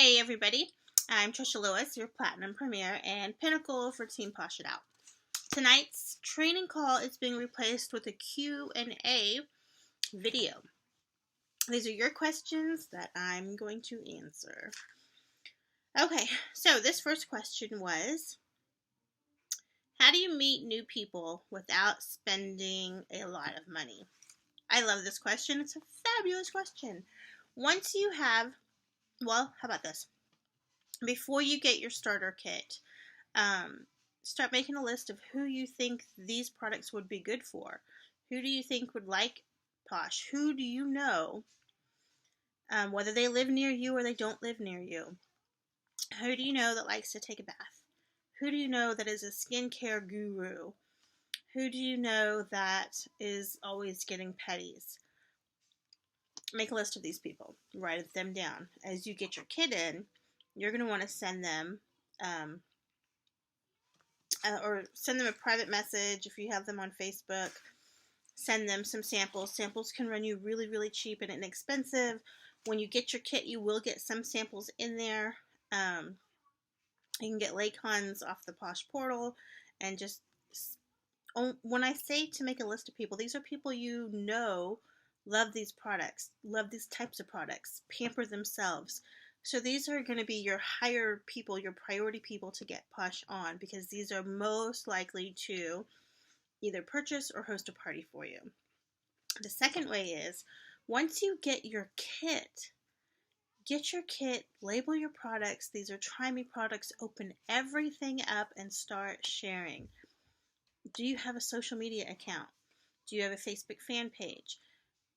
Hey everybody, I'm Trisha Lewis, your Platinum Premier and Pinnacle for Team Posh It Out. Tonight's training call is being replaced with a Q&A video. These are your questions that I'm going to answer. Okay, so this first question was, how do you meet new people without spending a lot of money? I love this question. It's a fabulous question. Once you have, how about this? Before you get your starter kit, start making a list of who you think these products would be good for. Who do you think would like Posh? Who do you know, whether they live near you or they don't live near you? Who do you know that likes to take a bath? Who do you know that is a skincare guru? Who do you know that is always getting petties? Make a list of these people. Write them down. As you get your kit in, you're going to want to send them or send them a private message if you have them on Facebook. Send them some samples. Samples can run you really, really cheap and inexpensive. When you get your kit, you will get some samples in there. You can get Laycons off the Posh portal, and just, when I say to make a list of people, these are people you know love these products, love these types of products, pamper themselves. So these are going to be your higher people, your priority people to get Posh on, because these are most likely to either purchase or host a party for you. The second way is, once you get your kit, label your products. These are Try Me products. Open everything up and start sharing. Do you have a social media account? Do you have a Facebook fan page?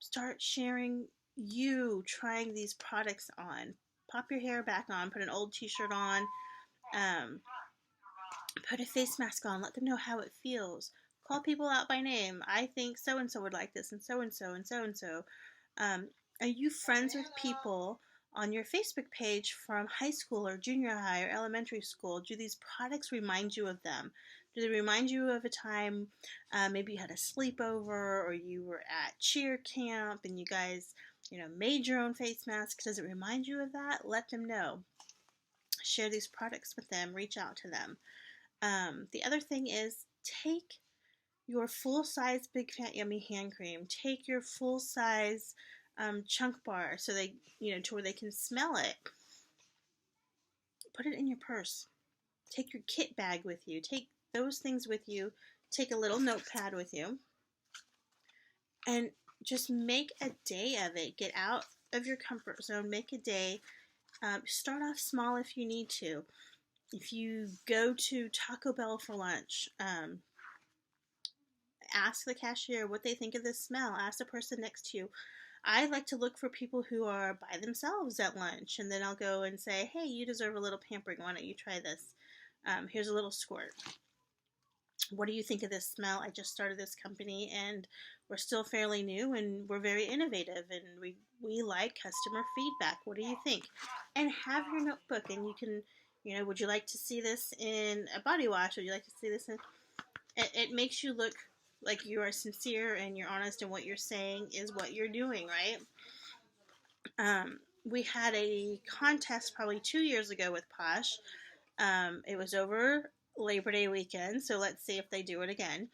Start sharing you trying these products on. Pop your hair back on, put an old t-shirt on, put a face mask on, let them know how it feels. Call people out by name. I think so-and-so would like this, and so-and-so, and so-and-so. Are you friends with people on your Facebook page from high school or junior high or elementary school? Do these products remind you of them? Do they remind you of a time maybe you had a sleepover or you were at cheer camp and you guys, made your own face mask? Does it remind you of that? Let them know. Share these products with them. Reach out to them. The other thing is, take your full-size Big Fat Yummy hand cream. Take your full-size chunk bar so they, to where they can smell it. Put it in your purse. Take your kit bag with you. Take those things with you. Take a little notepad with you. And just make a day of it. Get out of your comfort zone. Make a day. Start off small if you need to. If you go to Taco Bell for lunch, ask the cashier what they think of the smell. Ask the person next to you. I like to look for people who are by themselves at lunch, and then I'll go and say, hey, you deserve a little pampering. Why don't you try this? Here's a little squirt. What do you think of this smell? I just started this company, and we're still fairly new, and we're very innovative, and we like customer feedback. What do you think? And have your notebook, and you can, would you like to see this in a body wash? Would you like to see this in... It makes you look like you are sincere and you're honest, and what you're saying is what you're doing, right? We had a contest probably 2 years ago with Posh. It was over Labor Day weekend, so let's see if they do it again.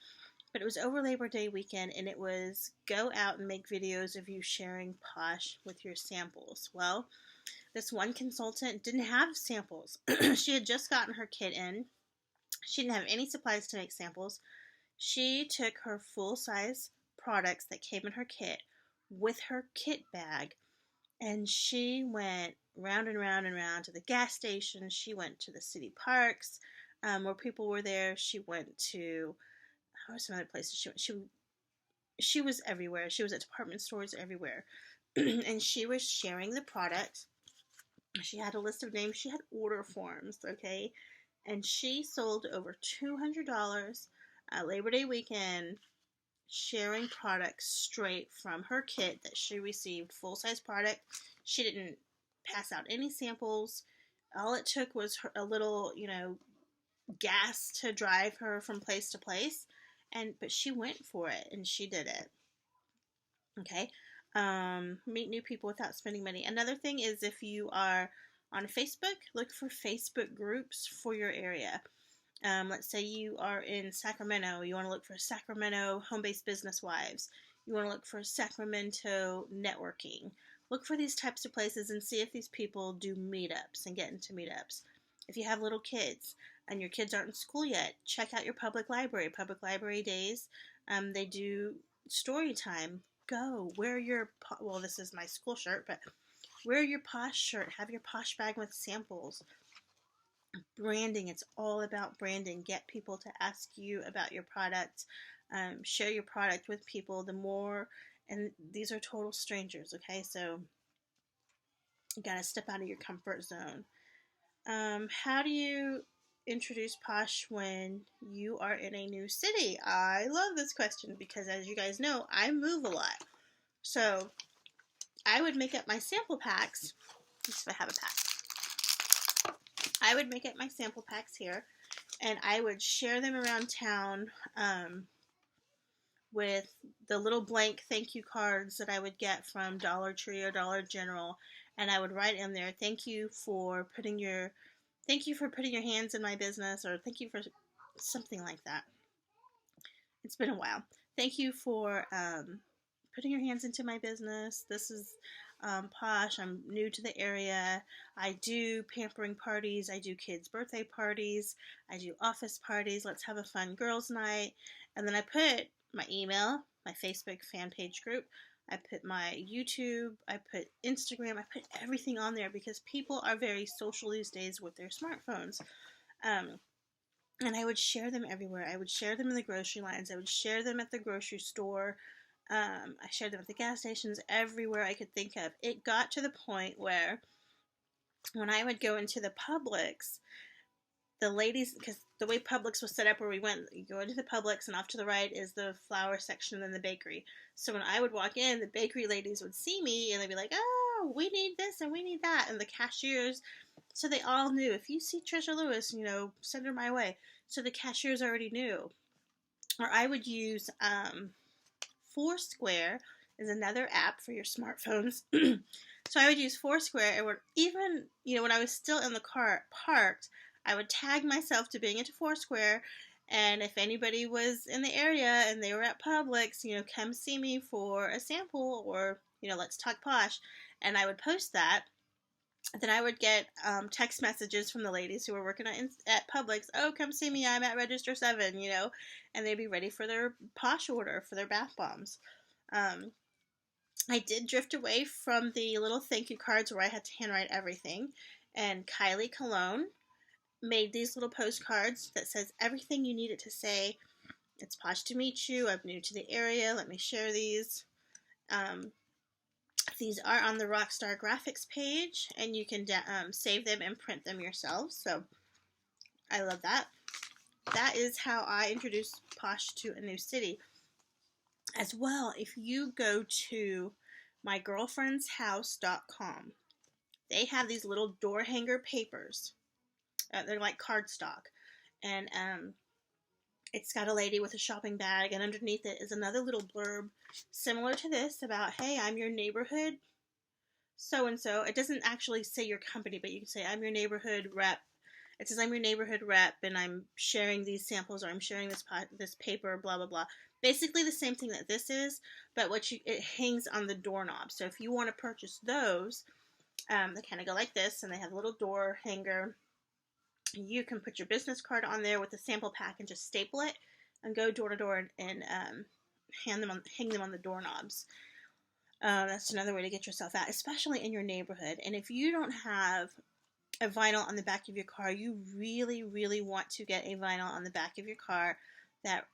But it was over Labor Day weekend, and it was go out and make videos of you sharing Posh with your samples. Well, this one consultant didn't have samples. She had just gotten her kit in. She didn't have any supplies to make samples. She took her full-size products that came in her kit with her kit bag, and she went round and round and round to the gas station. She went to the city parks where people were there. She went to some other places. She was everywhere. She was at department stores everywhere, and she was sharing the product. She had a list of names. She had order forms, okay, and she sold over $200 Labor Day weekend, sharing products straight from her kit that she received, full-size product. She didn't pass out any samples. All it took was a little, gas to drive her from place to place, but she went for it and she did it. Okay. Meet new people without spending money. Another thing is, if you are On Facebook, look for Facebook groups for your area. Let's say you are in Sacramento. You want to look for Sacramento home-based business wives. You want to look for Sacramento networking. Look for these types of places and see if these people do meetups and get into meetups. If you have little kids and your kids aren't in school yet, check out your public library. Public library days, they do story time. Go wear your, well, this is my school shirt, but wear your Posh shirt. Have your Posh bag with samples. Branding, it's all about branding. Get people to ask you about your product. Share your product with people. The more, and these are total strangers, okay? So you gotta step out of your comfort zone. How do you introduce Posh when you are in a new city? I love this question because, as you guys know, I move a lot. So I would make up my sample packs. Let's see if I have a pack. I would make up my sample packs here, and I would share them around town with the little blank thank you cards that I would get from Dollar Tree or Dollar General, and I would write in there, thank you for putting your hands in my business, or thank you for something like that. It's been a while. Thank you for putting your hands into my business. This is Posh. I'm new to the area. I do pampering parties. I do kids' birthday parties. I do office parties. Let's have a fun girls' night. And then I put my email, my Facebook fan page group. I put my YouTube. I put Instagram. I put everything on there because people are very social these days with their smartphones. And I would share them everywhere. I would share them in the grocery lines. I would share them at the grocery store. I shared them at the gas stations, everywhere I could think of. It got to the point where when I would go into the Publix, the ladies, because the way Publix was set up where we went, you go into the Publix and off to the right is the flour section and then the bakery. So when I would walk in, the bakery ladies would see me and they'd be like, oh, we need this and we need that. And the cashiers, so they all knew, if you see Trisha Lewis, send her my way. So the cashiers already knew. Or I would use, Foursquare is another app for your smartphones. So I would use Foursquare, and would even, when I was still in the car parked, I would tag myself to being into Foursquare, and if anybody was in the area and they were at Publix, come see me for a sample, or, let's talk Posh, and I would post that. Then I would get text messages from the ladies who were working at Publix. Oh, come see me. I'm at Register 7, and they'd be ready for their Posh order for their bath bombs. I did drift away from the little thank you cards where I had to handwrite everything. And Kylie Cologne made these little postcards that says everything you need it to say. It's Posh to meet you. I'm new to the area. Let me share these. These are on the Rockstar Graphics page, and you can save them and print them yourself, so I love that. That is how I introduce Posh to a new city. As well, if you go to mygirlfriendshouse.com, they have these little door hanger papers. They're like cardstock, and it's got a lady with a shopping bag, and underneath it is another little blurb similar to this about, hey, I'm your neighborhood so-and-so. It doesn't actually say your company, but you can say, I'm your neighborhood rep. It says, I'm your neighborhood rep, and I'm sharing these samples, or I'm sharing this paper, blah, blah, blah. Basically the same thing that this is, but it hangs on the doorknob. So if you want to purchase those, they kind of go like this, and they have a little door hanger. You can put your business card on there with the sample pack and just staple it and go door to door and hang them on the doorknobs. That's another way to get yourself out, especially in your neighborhood. And if you don't have a vinyl on the back of your car, you really, really want to get a vinyl on the back of your car that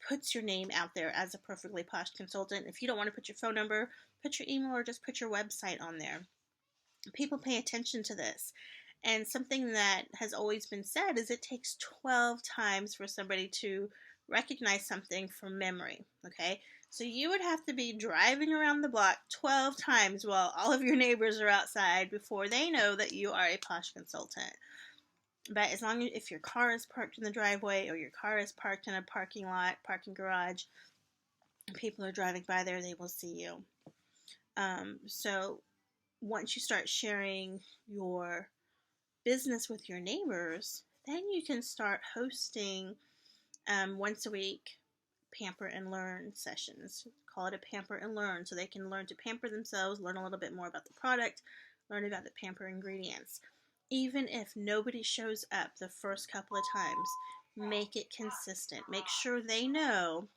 puts your name out there as a Perfectly Posh consultant. If you don't want to put your phone number, put your email, or just put your website on there. People pay attention to this. And something that has always been said is it takes 12 times for somebody to recognize something from memory, okay? So you would have to be driving around the block 12 times while all of your neighbors are outside before they know that you are a Posh consultant. But as long as if your car is parked in the driveway, or your car is parked in a parking lot, parking garage, and people are driving by there, they will see you. So once you start sharing your business with your neighbors, then you can start hosting once a week pamper and learn sessions. Call it a pamper and learn, so they can learn to pamper themselves, learn a little bit more about the product, learn about the pamper ingredients. Even if nobody shows up the first couple of times, make it consistent. Make sure they know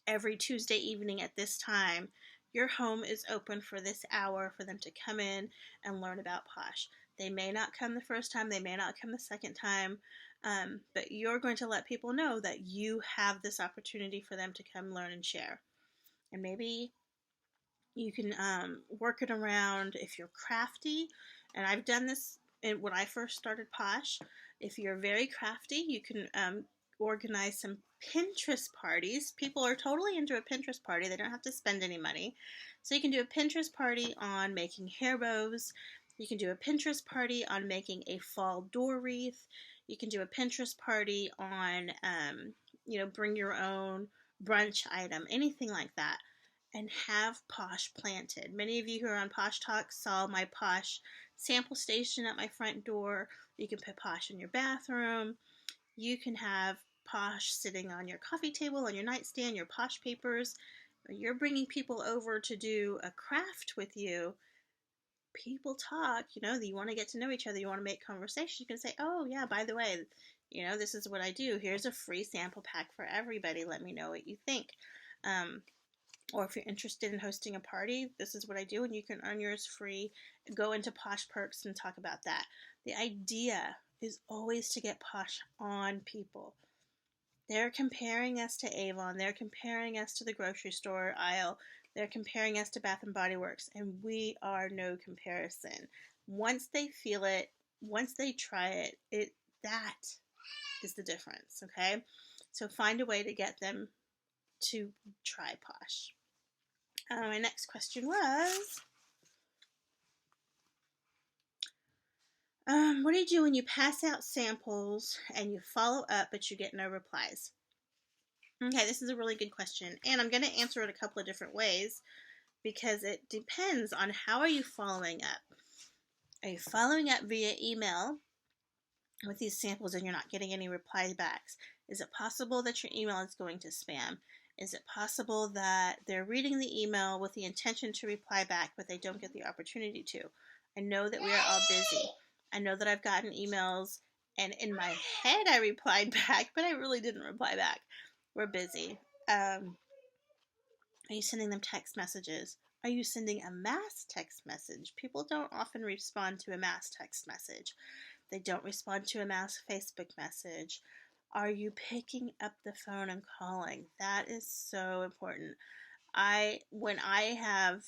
every Tuesday evening at this time your home is open for this hour for them to come in and learn about Posh. They may not come the first time, they may not come the second time, but you're going to let people know that you have this opportunity for them to come learn and share. And maybe you can work it around if you're crafty. And I've done this when I first started Posh. If you're very crafty, you can organize some Pinterest parties. People are totally into a Pinterest party. They don't have to spend any money. So you can do a Pinterest party on making hair bows. You can do a Pinterest party on making a fall door wreath. You can do a Pinterest party on, bring your own brunch item, anything like that, and have Posh planted. Many of you who are on Posh Talk saw my Posh sample station at my front door. You can put Posh in your bathroom. You can have Posh sitting on your coffee table, on your nightstand, your Posh papers. When you're bringing people over to do a craft with you, people talk, you want to get to know each other, you want to make conversation. You can say, oh yeah, by the way, this is what I do. Here's a free sample pack for everybody. Let me know what you think. Or if you're interested in hosting a party, this is what I do, and you can earn yours free. Go into Posh Perks and talk about that. The idea is always to get Posh on people. They're comparing us to Avon. They're comparing us to the grocery store aisle. They're comparing us to Bath and Body Works, and we are no comparison. Once they feel it, once they try it, that is the difference, okay? So find a way to get them to try Posh. My next question was, what do you do when you pass out samples and you follow up but you get no replies? Okay, this is a really good question, and I'm going to answer it a couple of different ways because it depends on how are you following up. Are you following up via email with these samples and you're not getting any replies back? Is it possible that your email is going to spam? Is it possible that they're reading the email with the intention to reply back, but they don't get the opportunity to? I know that we are all busy. I know that I've gotten emails, and in my head I replied back, but I really didn't reply back. We're busy. Are you sending them text messages? Are you sending a mass text message? People don't often respond to a mass text message. They don't respond to a mass Facebook message. Are you picking up the phone and calling? That is so important. When I have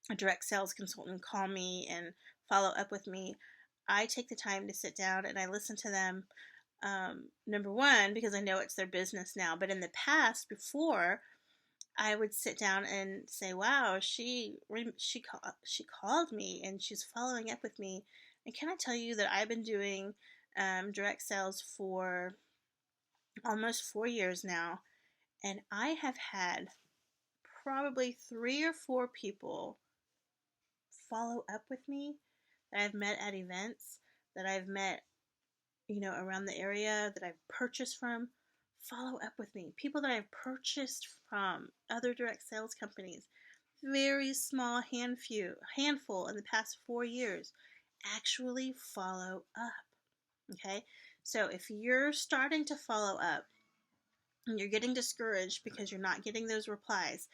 a direct sales consultant call me and follow up with me, I take the time to sit down and I listen to them. Number one, because I know it's their business now, but in the past, before, I would sit down and say, wow, she called me and she's following up with me. And can I tell you that I've been doing direct sales for almost 4 years now, and I have had probably 3 or 4 people follow up with me that I've met at events, that I've met around the area, that I've purchased from. Follow up with me. People that I've purchased from other direct sales companies. Very small handful in the past 4 years actually follow up. Okay? So if you're starting to follow up and you're getting discouraged because you're not getting those replies,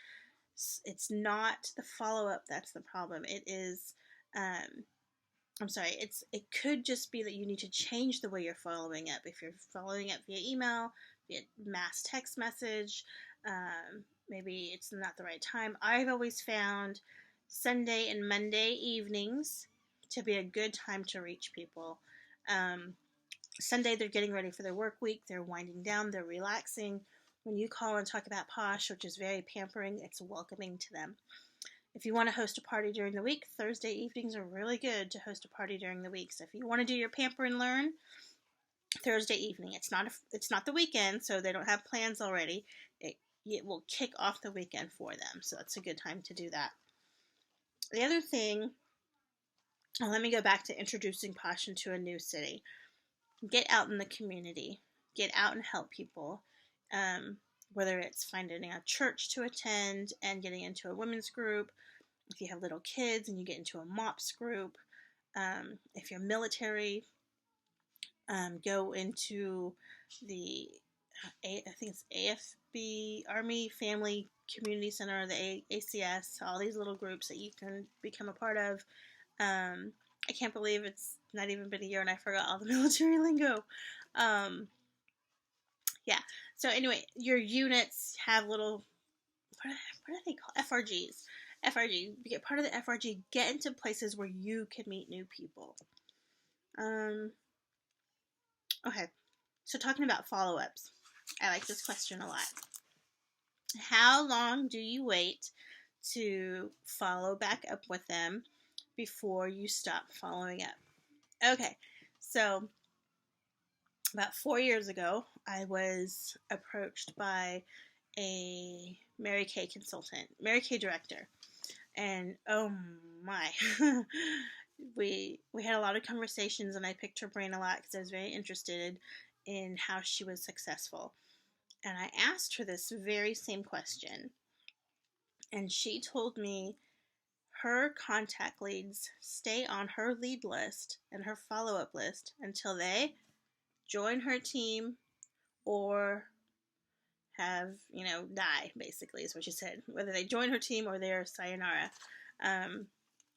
it's not the follow-up that's the problem. It is it could just be that you need to change the way you're following up. If you're following up via email, via mass text message, maybe it's not the right time. I've always found Sunday and Monday evenings to be a good time to reach people. Sunday, they're getting ready for their work week. They're winding down. They're relaxing. When you call and talk about Posh, which is very pampering, it's welcoming to them. If you want to host a party during the week, Thursday evenings are really good to host a party during the week. So if you want to do your pamper and learn, Thursday evening. It's not the weekend, so they don't have plans already. It will kick off the weekend for them. So that's a good time to do that. The other thing, let me go back to introducing Posh into a new city. Get out in the community. Get out and help people. Whether it's finding a church to attend and getting into a women's group, if you have little kids and you get into a MOPS group, if you're military, go into the I think it's AFB, Army Family Community Center, the ACS, all these little groups that you can become a part of. I can't believe it's not even been a year and I forgot all the military lingo. Yeah. So anyway, your units have little, what are they called? FRGs. FRG. Get part of the FRG. Get into places where you can meet new people. Okay. So talking about follow-ups. I like this question a lot. How long do you wait to follow back up with them before you stop following up? Okay, so about 4 years ago, I was approached by a Mary Kay consultant, Mary Kay director, and oh my, we had a lot of conversations, and I picked her brain a lot because I was very interested in how she was successful. And I asked her this very same question, and she told me her contact leads stay on her lead list and her follow-up list until they join her team or have, die, basically, is what she said. Whether they join her team or they're sayonara,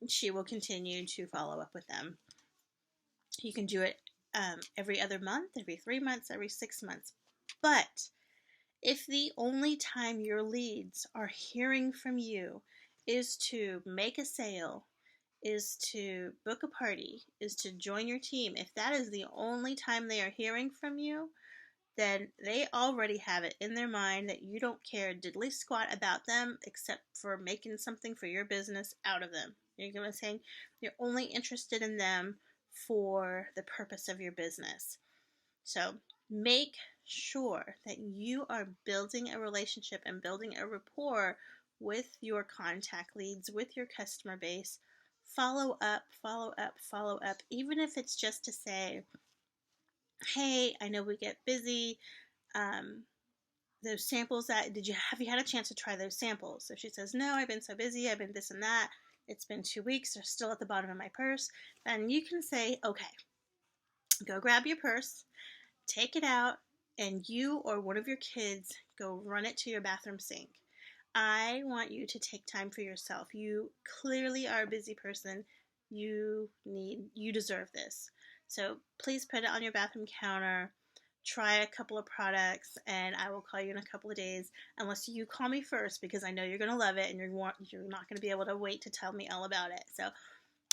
she will continue to follow up with them. You can do it every other month, every 3 months, every 6 months. But if the only time your leads are hearing from you is to make a sale, is to book a party, is to join your team, if that is the only time they are hearing from you, then they already have it in their mind that you don't care diddly squat about them except for making something for your business out of them. You know what I'm saying? You're only interested in them for the purpose of your business. So make sure that you are building a relationship and building a rapport with your contact leads, with your customer base. Follow up, follow up, follow up, even if it's just to say, hey, I know we get busy. Those samples have you had a chance to try those samples? So she says, no, I've been so busy, I've been this and that. It's been 2 weeks, they're still at the bottom of my purse. Then you can say, okay, go grab your purse, take it out, and you or one of your kids go run it to your bathroom sink. I want you to take time for yourself. You clearly are a busy person. You deserve this. So please put it on your bathroom counter. Try a couple of products, and I will call you in a couple of days. Unless you call me first, because I know you're gonna love it, and you're not gonna be able to wait to tell me all about it. So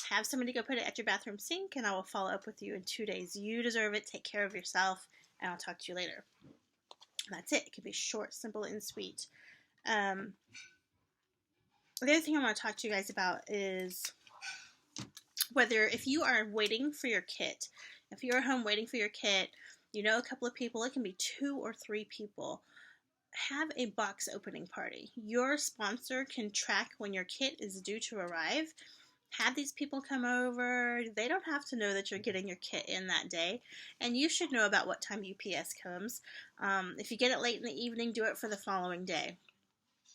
have somebody go put it at your bathroom sink, and I will follow up with you in 2 days. You deserve it. Take care of yourself, and I'll talk to you later. That's it. It can be short, simple, and sweet. The other thing I want to talk to you guys about is if you are waiting for your kit, if you're at home waiting for your kit, a couple of people, it can be 2 or 3 people, have a box opening party. Your sponsor can track when your kit is due to arrive. Have these people come over. They don't have to know that you're getting your kit in that day, and you should know about what time UPS comes. If you get it late in the evening, do it for the following day.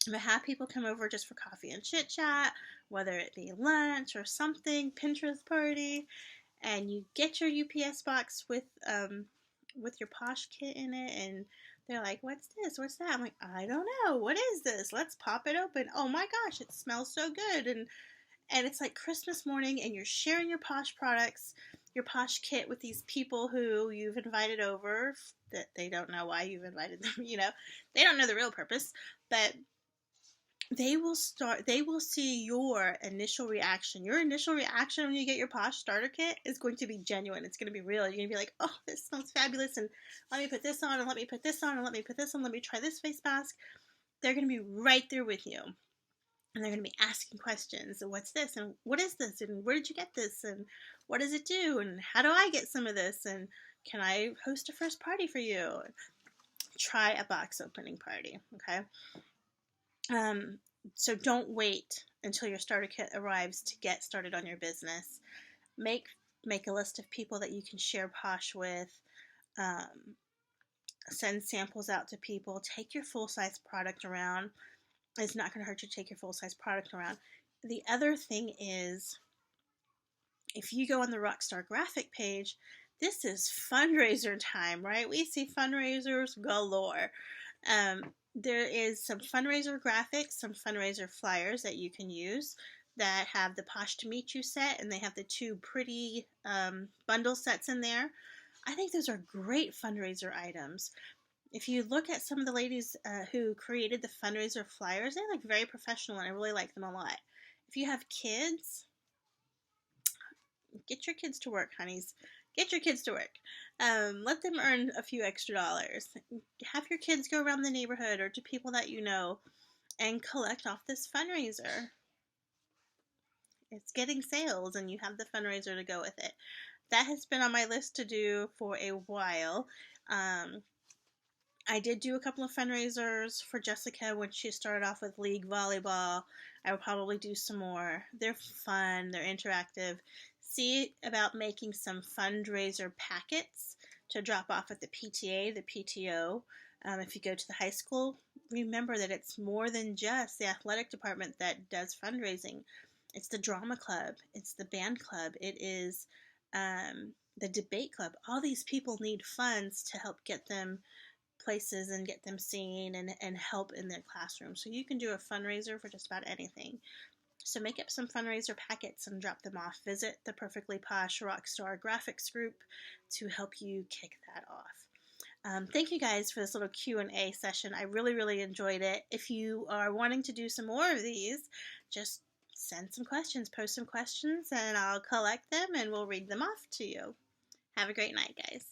But have people come over just for coffee and chit chat, whether it be lunch or something, Pinterest party, and you get your UPS box with your Posh kit in it, and they're like, what's this? What's that? I'm like, I don't know. What is this? Let's pop it open. Oh my gosh, it smells so good. And it's like Christmas morning, and you're sharing your Posh products, your Posh kit with these people who you've invited over that they don't know why you've invited them. They don't know the real purpose, but they will see your initial reaction. Your initial reaction when you get your Posh starter kit is going to be genuine. It's going to be real. You're going to be like, oh, this smells fabulous, and let me put this on, and let me put this on, and let me put this on, let me try this face mask. They're going to be right there with you. And they're going to be asking questions. What's this? And what is this? And where did you get this? And what does it do? And how do I get some of this? And can I host a first party for you? Try a box opening party, okay? So don't wait until your starter kit arrives to get started on your business. Make a list of people that you can share Posh with. Send samples out to people. Take your full-size product around. It's not going to hurt you to take your full-size product around. The other thing is, if you go on the Rockstar graphic page, this is fundraiser time, right? We see fundraisers galore. There is some fundraiser graphics, some fundraiser flyers that you can use that have the Posh to Meet You set, and they have the two pretty bundle sets in there. I think those are great fundraiser items. If you look at some of the ladies who created the fundraiser flyers, they look very professional, and I really like them a lot. If you have kids, get your kids to work, honeys. Get your kids to work. Let them earn a few extra dollars. Have your kids go around the neighborhood or to people that you know and collect off this fundraiser. It's getting sales, and you have the fundraiser to go with it. That has been on my list to do for a while. I did do a couple of fundraisers for Jessica when she started off with League Volleyball. I will probably do some more. They're fun. They're interactive. See about making some fundraiser packets to drop off at the PTA, the PTO. If you go to the high school, remember that it's more than just the athletic department that does fundraising. It's the drama club. It's the band club. It is the debate club. All these people need funds to help get them places and get them seen and help in their classroom. So you can do a fundraiser for just about anything. So make up some fundraiser packets and drop them off. Visit the Perfectly Posh Rockstar graphics group to help you kick that off. Thank you guys for this little Q&A session. I really, really enjoyed it. If you are wanting to do some more of these, just send some questions, post some questions, and I'll collect them and we'll read them off to you. Have a great night, guys.